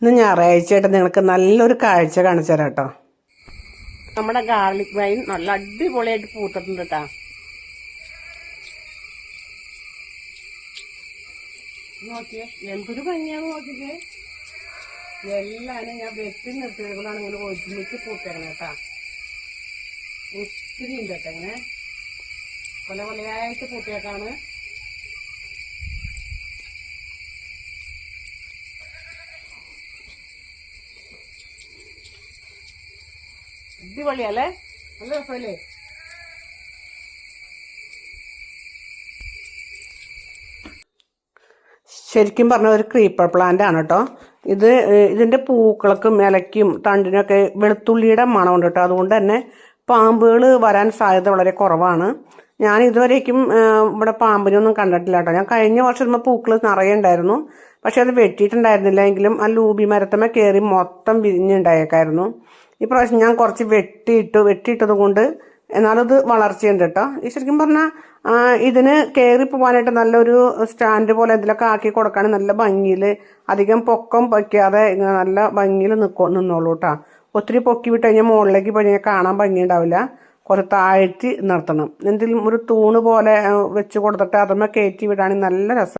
ഇന്ന് ഞായറാഴ്ചയായിട്ട് നിങ്ങൾക്ക് നല്ലൊരു കാഴ്ച കാണിച്ചു തരാം കേട്ടോ. നമ്മുടെ ഗാർലിക് വൈൻ നല്ല അടിപൊളിയായിട്ട് പൂത്തിട്ടുണ്ട് കേട്ടോ. നോക്കിയേ എന്തൊരു ഭംഗിയാന്ന് നോക്കിക്കേ. എല്ലാരും ഞാൻ വെട്ടി നിർത്തിയതുകൊണ്ടാണ് ഇങ്ങനെ ഒരുമിച്ച് പൂത്തേക്കണം കേട്ടാ. ഒത്തിരി ഉണ്ട് കേട്ടോ ഇങ്ങനെ കൊല കൊലയായിട്ട് പൂത്തേക്കാണ്. അടിപൊളിയല്ലേ, നല്ല രസമല്ലേ. ശരിക്കും പറഞ്ഞ ഒരു ക്രീപ്പർ പ്ലാന്റ് ആണ് കേട്ടോ ഇത്. ഇതിന്റെ പൂക്കൾക്കും ഇലയ്ക്കും തണ്ടിനൊക്കെ വെളുത്തുള്ളിയുടെ മണമുണ്ട് കേട്ടോ. അതുകൊണ്ട് തന്നെ പാമ്പുകൾ വരാൻ സാധ്യത വളരെ കുറവാണ്. ഞാൻ ഇതുവരേക്കും ഇവിടെ പാമ്പിനൊന്നും കണ്ടിട്ടില്ല കേട്ടോ. ഞാൻ കഴിഞ്ഞ വർഷം പൂക്കൾ നിറയെ ഉണ്ടായിരുന്നു, പക്ഷെ അത് വെട്ടിയിട്ടുണ്ടായിരുന്നില്ല. എങ്കിലും ആ ലൂബി മരത്തമ്മ കയറി മൊത്തം വിരിഞ്ഞുണ്ടായേക്കായിരുന്നു. ഇപ്രാവശ്യം ഞാൻ കുറച്ച് വെട്ടിയിട്ടത് കൊണ്ട് എന്നാലും ഇത് വളർച്ചയുണ്ട് കേട്ടോ. ഈ ശരിക്കും പറഞ്ഞാൽ ഇതിന് കയറി പോകാനായിട്ട് നല്ലൊരു സ്റ്റാൻഡ് പോലെ ഇതിലൊക്കെ ആക്കി കൊടുക്കാൻ നല്ല ഭംഗിയിൽ, അധികം പൊക്കം വയ്ക്കാതെ നല്ല ഭംഗിയിൽ നിന്നോളൂ കേട്ടോ. ഒത്തിരി പൊക്കി വിട്ട് കഴിഞ്ഞാൽ മുകളിലേക്ക് പോയി കാണാൻ ഭംഗി ഉണ്ടാവില്ല. കുറച്ച് താഴ്ത്തി നിർത്തണം. എന്തെങ്കിലും ഒരു തൂണ് പോലെ വെച്ച് കൊടുത്തിട്ട് അതുമ്മേ കയറ്റി വിടുകയാണെങ്കിൽ നല്ല രസം.